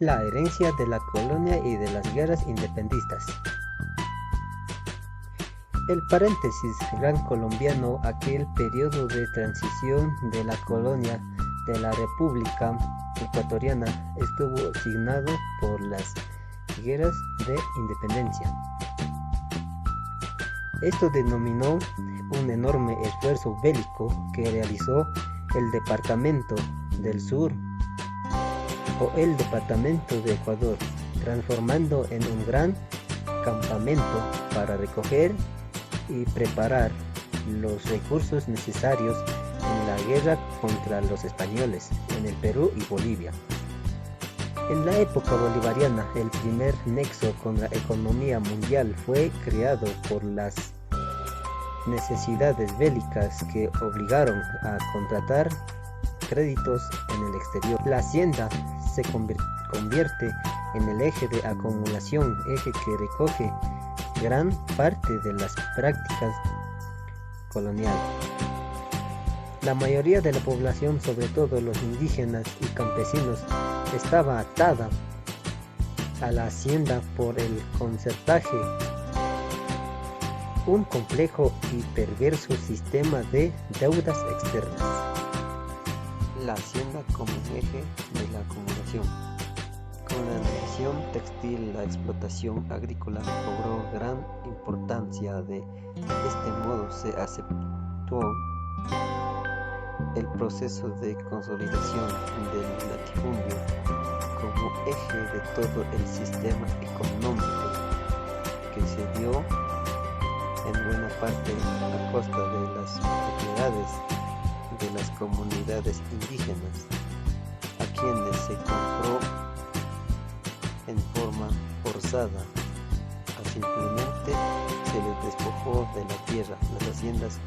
La herencia de la colonia y de las guerras independistas. El paréntesis gran colombiano, aquel periodo de transición de la colonia de la República Ecuatoriana, estuvo signado por las guerras de independencia. Esto denominó un enorme esfuerzo bélico que realizó el Departamento del Sur o el Departamento de Ecuador, transformando en un gran campamento para recoger y preparar los recursos necesarios en la guerra contra los españoles en el Perú y Bolivia. En la época bolivariana, el primer nexo con la economía mundial fue creado por las necesidades bélicas que obligaron a contratar créditos en el exterior. La hacienda se convierte en el eje de acumulación, eje que recoge gran parte de las prácticas coloniales. La mayoría de la población, sobre todo los indígenas y campesinos, estaba atada a la hacienda por el concertaje, un complejo y perverso sistema de deudas externas. La hacienda como eje de la acumulación. Con la nación textil, la explotación agrícola cobró gran importancia. De este modo se acentuó el proceso de consolidación del latifundio como eje de todo el sistema económico, que se dio en buena parte a costa de las propiedades de las comunidades indígenas, a quienes se compró en forma forzada. Simplemente se les despojó de la tierra. Las haciendas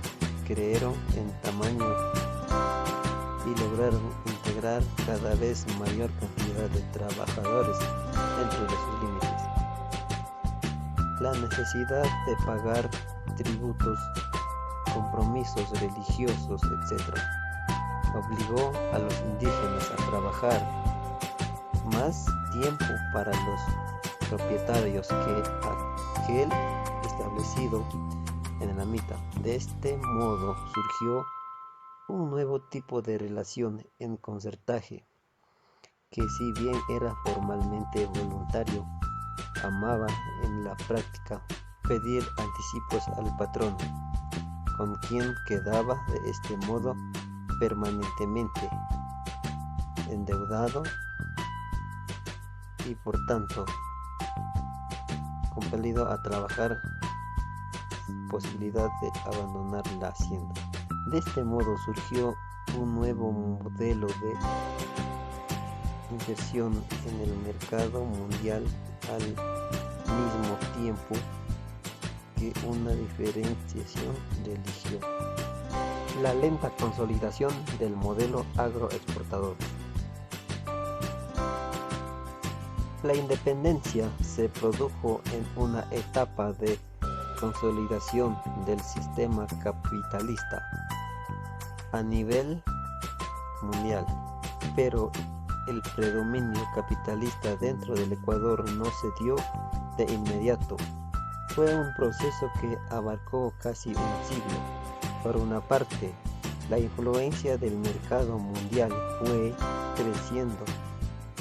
crecieron en tamaño y lograron integrar cada vez mayor cantidad de trabajadores dentro de sus límites. La necesidad de pagar tributos, compromisos religiosos, etc., obligó a los indígenas a trabajar más tiempo para los propietarios que aquel establecido en la mitad. De este modo surgió un nuevo tipo de relación en concertaje, que si bien era formalmente voluntario, amaba en la práctica pedir anticipos al patrón, con quien quedaba de este modo permanentemente endeudado y por tanto compelido a trabajar, posibilidad de abandonar la hacienda. De este modo surgió un nuevo modelo de inserción en el mercado mundial, al mismo tiempo que una diferenciación religió. La lenta consolidación del modelo agroexportador. La independencia se produjo en una etapa de consolidación del sistema capitalista a nivel mundial, pero el predominio capitalista dentro del Ecuador no se dio de inmediato. Fue un proceso que abarcó casi un siglo. Por una parte, la influencia del mercado mundial fue creciendo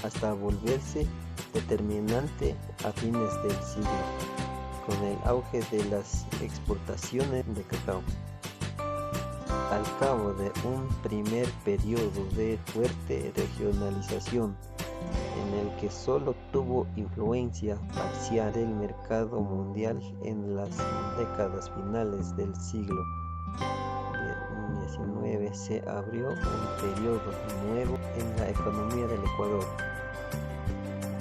hasta volverse determinante a fines del siglo, con el auge de las exportaciones de cacao. Al cabo de un primer periodo de fuerte regionalización, en el que solo tuvo influencia parcial el mercado mundial, en las décadas finales del siglo XIX se abrió un periodo nuevo en la economía del Ecuador,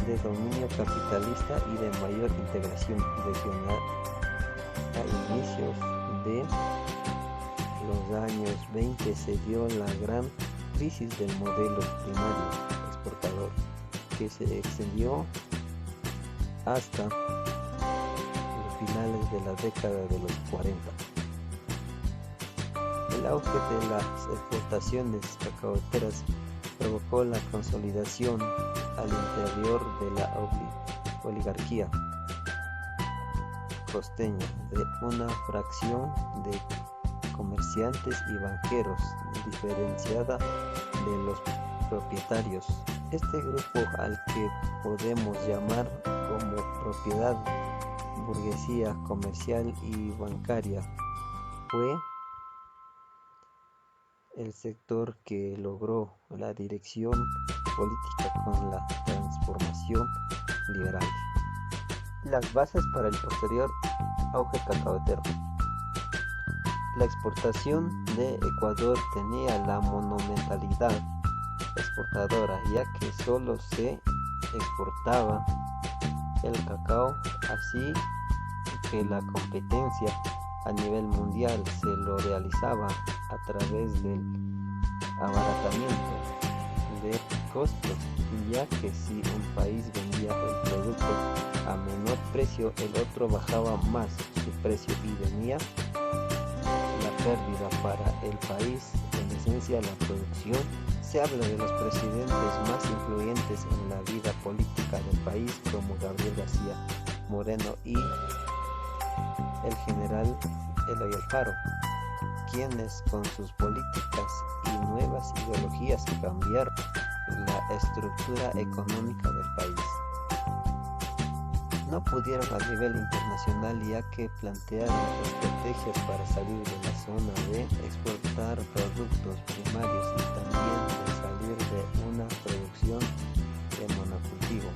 de dominio capitalista y de mayor integración regional. A inicios de los años 20 se dio la gran crisis del modelo primario exportador, que se extendió hasta los finales de la década de los 40. El auge de las exportaciones cacaoteras provocó la consolidación al interior de la oligarquía costeña, de una fracción de comerciantes y banqueros diferenciada de los propietarios. Este grupo, al que podemos llamar como propiedad burguesía comercial y bancaria, fue el sector que logró la dirección política con la transformación liberal. Las bases para el posterior auge cacaotero. La exportación de Ecuador tenía la monumentalidad exportadora, ya que solo se exportaba el cacao, así que la competencia a nivel mundial se lo realizaba a través del abaratamiento de costos, ya que si un país vendía el producto a menor precio, el otro bajaba más su precio y venía la pérdida para el país, en esencia la producción. Se habla de los presidentes más influyentes en la vida política del país, como Gabriel García Moreno y el general Eloy Alfaro, quienes con sus políticas y nuevas ideologías cambiaron la estructura económica del país. No pudieron a nivel internacional, ya que plantearon estrategias para salir de la zona de exportar productos primarios y también de salir de una producción de monocultivo.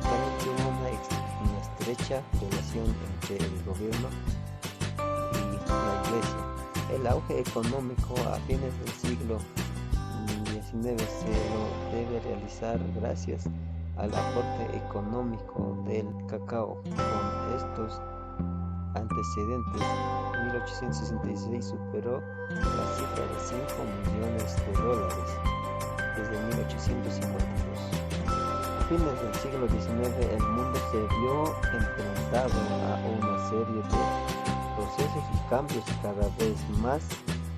También tuvo una estrecha relación entre el gobierno y la iglesia. El auge económico a fines del siglo XIX se lo debe realizar gracias al aporte económico del cacao. Con estos antecedentes, 1866 superó la cifra de 5 millones de dólares desde 1852. A fines del siglo XIX, el mundo se vio enfrentado a una serie de procesos y cambios cada vez más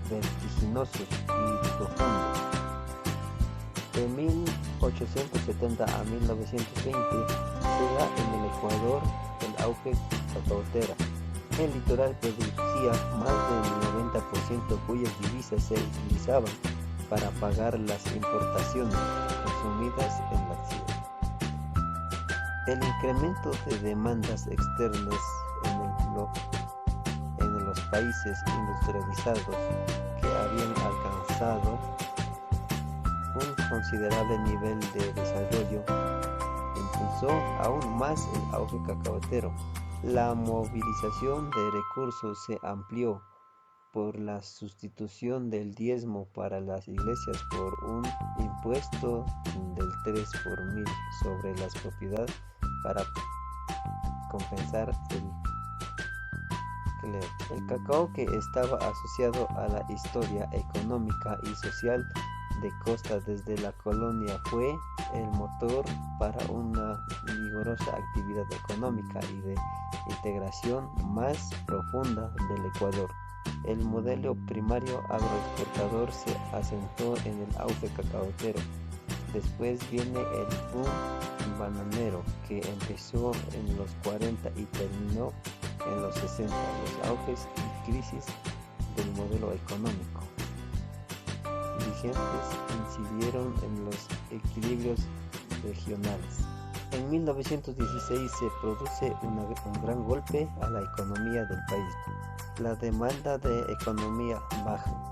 vertiginosos y profundos. De 1870 a 1920 se da en el Ecuador el auge cacaotero. El litoral producía más del 90%, cuyas divisas se utilizaban para pagar las importaciones consumidas en la ciudad. El incremento de demandas externas en los países industrializados, que habían alcanzado un considerable nivel de desarrollo, impulsó aún más el auge cacaotero. La movilización de recursos se amplió por la sustitución del diezmo para las iglesias por un impuesto del 3 por mil sobre las propiedades para compensar el cacao, que estaba asociado a la historia económica y social de Costa desde la colonia, fue el motor para una vigorosa actividad económica y de integración más profunda del Ecuador. El modelo primario agroexportador se asentó en el auge cacaotero. Después viene el boom bananero, que empezó en los 40 y terminó en los 60. Los auges y crisis del modelo económico vigentes incidieron en los equilibrios regionales. En 1916 se produce un gran golpe a la economía del país. La demanda de economía baja.